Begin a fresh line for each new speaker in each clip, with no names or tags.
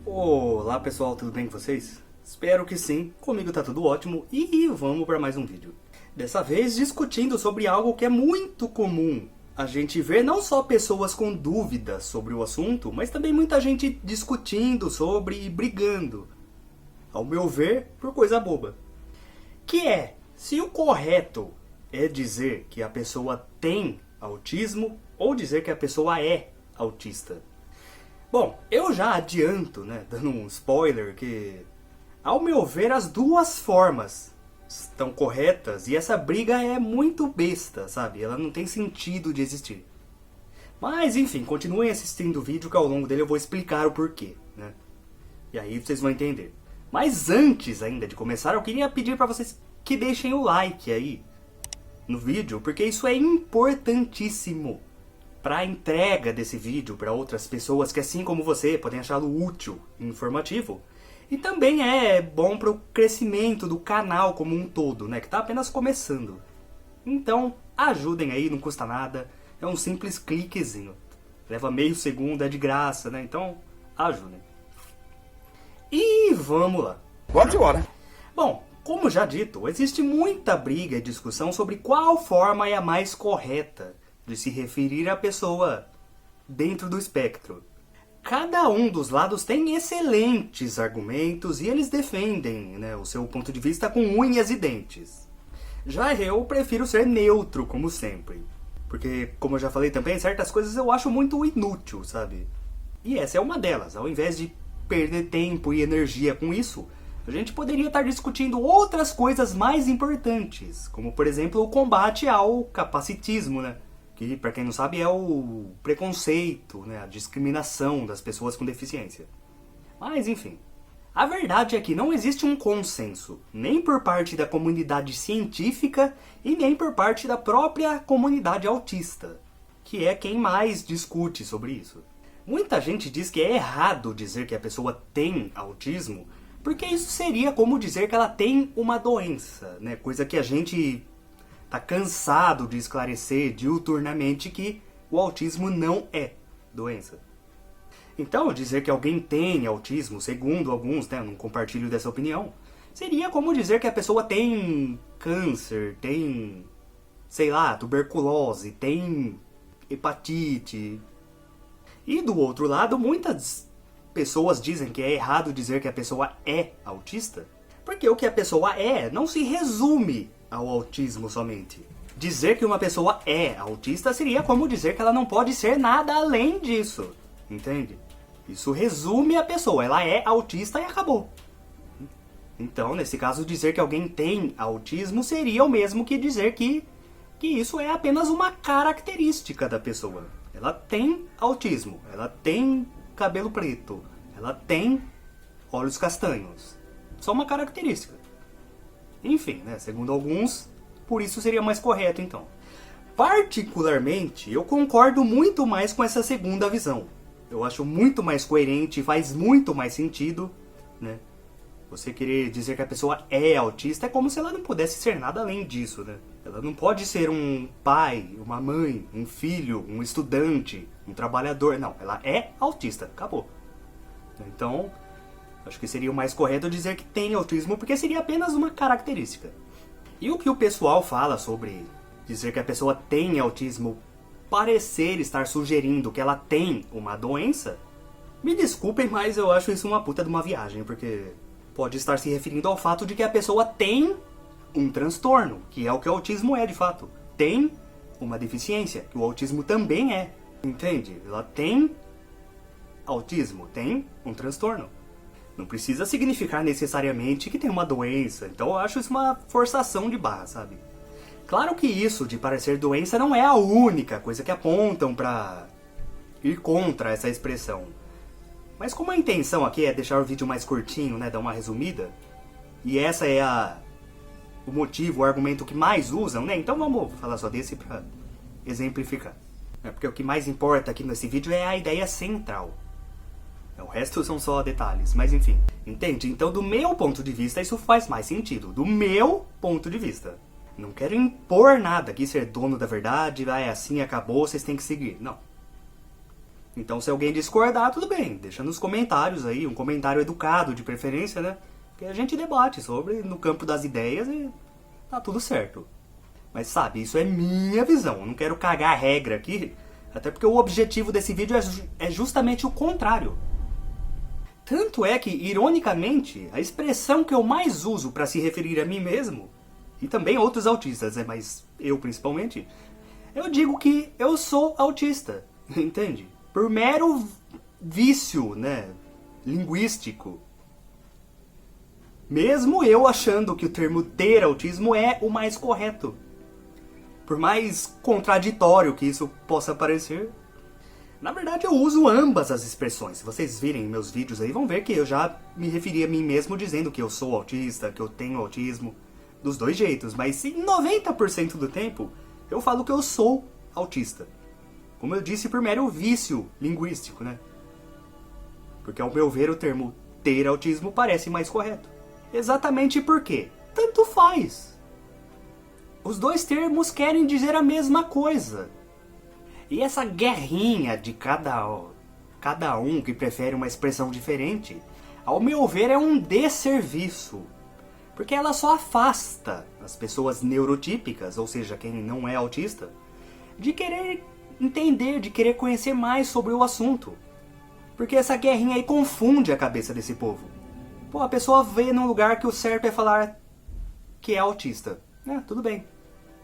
Olá pessoal, tudo bem com vocês? Espero que sim, comigo tá tudo ótimo e vamos para mais um vídeo. Dessa vez discutindo sobre algo que é muito comum a gente ver, não só pessoas com dúvidas sobre o assunto, mas também muita gente discutindo sobre e brigando, ao meu ver, por coisa boba. Que é, se o correto é dizer que a pessoa tem autismo ou dizer que a pessoa é autista. Bom, eu já adianto, dando um spoiler, que ao meu ver as duas formas estão corretas e essa briga é muito besta, sabe? Ela não tem sentido de existir. Mas enfim, continuem assistindo o vídeo que ao longo dele eu vou explicar o porquê, né? E aí vocês vão entender. Mas antes ainda de começar, eu queria pedir para vocês que deixem o like aí no vídeo, porque isso é importantíssimo para a entrega desse vídeo para outras pessoas que, assim como você, podem achá-lo útil e informativo. E também é bom para o crescimento do canal como um todo, que está apenas começando. Então, ajudem aí, não custa nada. É um simples cliquezinho. Leva meio segundo, é de graça, Então, ajudem. E vamos lá.
Vamos embora.
Bom, como já dito, existe muita briga e discussão sobre qual forma é a mais correta de se referir à pessoa dentro do espectro. Cada um dos lados tem excelentes argumentos e eles defendem o seu ponto de vista com unhas e dentes. Já eu prefiro ser neutro, como sempre. Porque, como eu já falei também, certas coisas eu acho muito inútil, sabe? E essa é uma delas. Ao invés de perder tempo e energia com isso, a gente poderia estar discutindo outras coisas mais importantes, como, por exemplo, o combate ao capacitismo, que, para quem não sabe, é o preconceito, a discriminação das pessoas com deficiência. Mas, enfim, a verdade é que não existe um consenso, nem por parte da comunidade científica e nem por parte da própria comunidade autista, que é quem mais discute sobre isso. Muita gente diz que é errado dizer que a pessoa tem autismo, porque isso seria como dizer que ela tem uma doença, coisa que a gente tá cansado de esclarecer diuturnamente que o autismo não é doença. Então, dizer que alguém tem autismo, segundo alguns, não compartilho dessa opinião, seria como dizer que a pessoa tem câncer, tem, sei lá, tuberculose, tem hepatite. E do outro lado, muitas pessoas dizem que é errado dizer que a pessoa é autista, porque o que a pessoa é não se resume ao autismo somente. Dizer que uma pessoa é autista seria como dizer que ela não pode ser nada além disso, entende? Isso resume a pessoa, ela é autista e acabou. Então, nesse caso, dizer que alguém tem autismo seria o mesmo que dizer que isso é apenas uma característica da pessoa. Ela tem autismo, ela tem cabelo preto, ela tem olhos castanhos. Só uma característica. Enfim, segundo alguns, por isso seria mais correto então. Particularmente, eu concordo muito mais com essa segunda visão. Eu acho muito mais coerente e faz muito mais sentido, Você querer dizer que a pessoa é autista é como se ela não pudesse ser nada além disso, Ela não pode ser um pai, uma mãe, um filho, um estudante, um trabalhador. Não, ela é autista, acabou. Então, acho que seria o mais correto dizer que tem autismo, porque seria apenas uma característica. E o que o pessoal fala sobre dizer que a pessoa tem autismo parecer estar sugerindo que ela tem uma doença, me desculpem, mas eu acho isso uma puta de uma viagem, porque pode estar se referindo ao fato de que a pessoa tem um transtorno, que é o que o autismo é de fato. Tem uma deficiência, que o autismo também é. Entende? Ela tem autismo, tem um transtorno. Não precisa significar necessariamente que tem uma doença. Então eu acho isso uma forçação de barra, sabe? Claro que isso de parecer doença não é a única coisa que apontam pra ir contra essa expressão. Mas como a intenção aqui é deixar o vídeo mais curtinho, dar uma resumida, e essa é o motivo, o argumento que mais usam, então vamos falar só desse pra exemplificar. Porque o que mais importa aqui nesse vídeo é a ideia central. O resto são só detalhes, mas enfim. Entende? Então, do meu ponto de vista, isso faz mais sentido. Do meu ponto de vista. Não quero impor nada aqui, ser dono da verdade, é assim, acabou, vocês têm que seguir. Não. Então se alguém discordar, tudo bem, deixa nos comentários aí, um comentário educado de preferência, né? Que a gente debate sobre no campo das ideias e tá tudo certo. Mas sabe, isso é minha visão, eu não quero cagar a regra aqui, até porque o objetivo desse vídeo é justamente o contrário. Tanto é que, ironicamente, a expressão que eu mais uso para se referir a mim mesmo, e também a outros autistas, né, mas eu principalmente, eu digo que eu sou autista, entende? Por mero vício, né, linguístico. Mesmo eu achando que o termo ter autismo é o mais correto. Por mais contraditório que isso possa parecer, na verdade eu uso ambas as expressões. Se vocês virem meus vídeos aí, vão ver que eu já me referi a mim mesmo dizendo que eu sou autista, que eu tenho autismo, dos dois jeitos. Mas em 90% do tempo, eu falo que eu sou autista. Como eu disse, por mero vício linguístico, né? Porque ao meu ver o termo ter autismo parece mais correto. Exatamente porque tanto faz. Os dois termos querem dizer a mesma coisa. E essa guerrinha de cada um que prefere uma expressão diferente, ao meu ver é um desserviço. Porque ela só afasta as pessoas neurotípicas, ou seja, quem não é autista, de querer entender, de querer conhecer mais sobre o assunto. Porque essa guerrinha aí confunde a cabeça desse povo. Pô, a pessoa vê num lugar que o certo é falar que é autista. Tudo bem.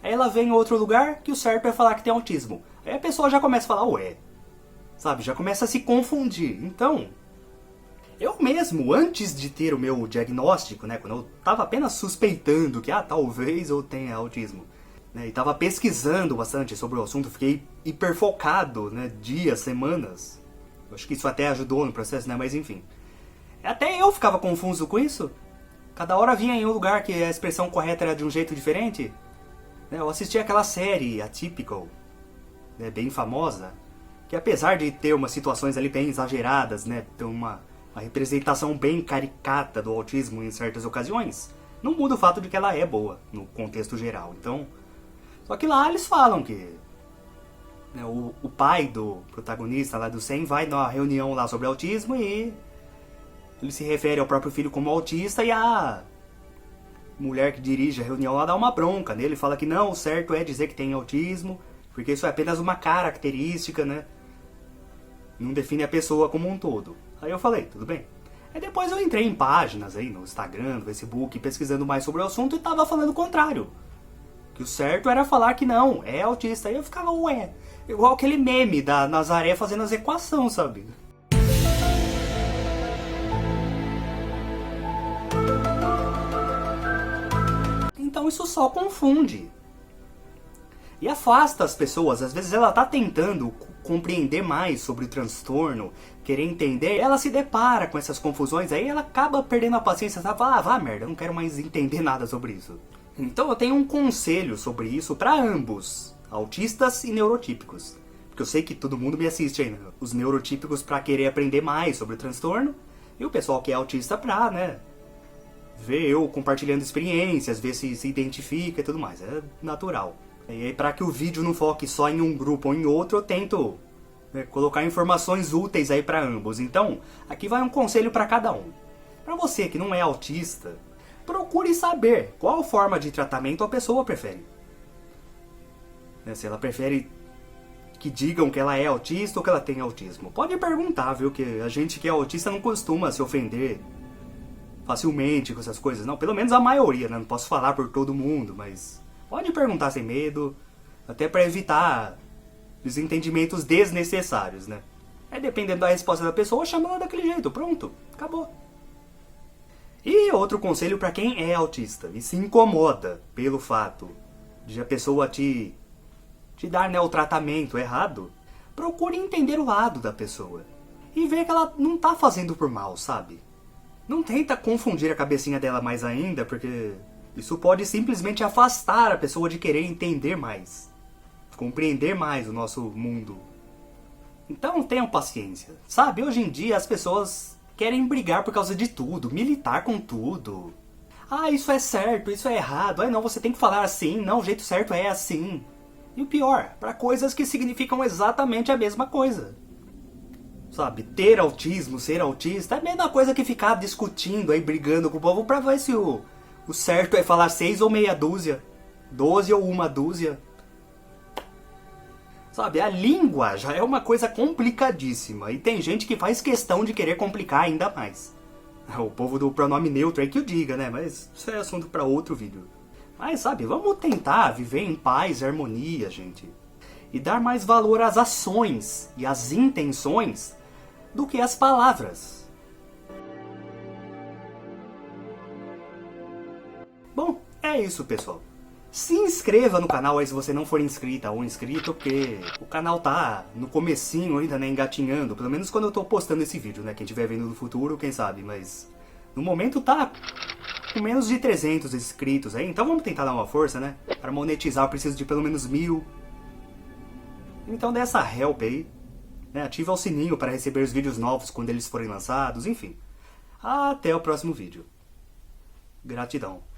Aí ela vê em outro lugar que o certo é falar que tem autismo. Aí a pessoa já começa a falar, ué. Sabe, já começa a se confundir. Então, eu mesmo, antes de ter o meu diagnóstico, né, quando eu tava apenas suspeitando que, talvez eu tenha autismo, né, e tava pesquisando bastante sobre o assunto, fiquei hiperfocado, né, dias, semanas. Eu acho que isso até ajudou no processo, né, mas enfim. Até eu ficava confuso com isso. Cada hora vinha em um lugar que a expressão correta era de um jeito diferente. Eu assisti aquela série, Atypical, né, bem famosa, que apesar de ter umas situações ali bem exageradas, né, ter uma representação bem caricata do autismo em certas ocasiões, não muda o fato de que ela é boa, no contexto geral. Então, só que lá eles falam que, né, o pai do protagonista lá do Sam vai numa reunião lá sobre autismo e ele se refere ao próprio filho como autista e a mulher que dirige a reunião lá dá uma bronca nele, fala que não, o certo é dizer que tem autismo, porque isso é apenas uma característica, né? Não define a pessoa como um todo. Aí eu falei, tudo bem. Aí depois eu entrei em páginas aí no Instagram, no Facebook, pesquisando mais sobre o assunto e tava falando o contrário. Que o certo era falar que não, é autista. Aí eu ficava, ué, igual aquele meme da Nazaré fazendo as equações, sabe? Então isso só confunde. E afasta as pessoas. Às vezes ela tá tentando compreender mais sobre o transtorno, querer entender, ela se depara com essas confusões, aí ela acaba perdendo a paciência, sabe? Fala, vá merda, eu não quero mais entender nada sobre isso. Então eu tenho um conselho sobre isso para ambos, autistas e neurotípicos. Porque eu sei que todo mundo me assiste ainda. Os neurotípicos para querer aprender mais sobre o transtorno, e o pessoal que é autista pra, né, ver eu compartilhando experiências, ver se identifica e tudo mais. É natural. E aí, para que o vídeo não foque só em um grupo ou em outro, eu tento, né, colocar informações úteis aí para ambos. Então, aqui vai um conselho para cada um. Para você que não é autista, procure saber qual forma de tratamento a pessoa prefere. Se ela prefere que digam que ela é autista ou que ela tem autismo. Pode perguntar, viu, que a gente que é autista não costuma se ofender facilmente com essas coisas, não. Pelo menos a maioria, né? Não posso falar por todo mundo, mas pode perguntar sem medo, até para evitar desentendimentos desnecessários, né? Aí dependendo da resposta da pessoa, chama ela daquele jeito, pronto, acabou. E outro conselho para quem é autista e se incomoda pelo fato de a pessoa te dar, né, o tratamento errado, procure entender o lado da pessoa e ver que ela não tá fazendo por mal, sabe? Não tenta confundir a cabecinha dela mais ainda, porque isso pode simplesmente afastar a pessoa de querer entender mais, compreender mais o nosso mundo. Então tenham paciência, sabe? Hoje em dia as pessoas querem brigar por causa de tudo, militar com tudo. Isso é certo, isso é errado. Não, você tem que falar assim, não, o jeito certo é assim. E o pior, para coisas que significam exatamente a mesma coisa. Sabe, ter autismo, ser autista, é a mesma coisa que ficar discutindo aí, brigando com o povo pra ver se o certo é falar 6 ou meia dúzia, 12 ou uma dúzia. Sabe, a língua já é uma coisa complicadíssima e tem gente que faz questão de querer complicar ainda mais. O povo do pronome neutro aí que o diga, né? Mas isso é assunto pra outro vídeo. Mas sabe, vamos tentar viver em paz e harmonia, gente. E dar mais valor às ações e às intenções do que às palavras. Bom, é isso, pessoal. Se inscreva no canal aí se você não for inscrita ou inscrito, porque o canal tá no comecinho ainda, né, engatinhando. Pelo menos quando eu tô postando esse vídeo, né? Quem estiver vendo no futuro, quem sabe, mas no momento tá com menos de 300 inscritos aí. Então vamos tentar dar uma força, né? Para monetizar eu preciso de pelo menos 1000. Então dê essa help aí, né? Ativa o sininho para receber os vídeos novos quando eles forem lançados, enfim. Até o próximo vídeo. Gratidão.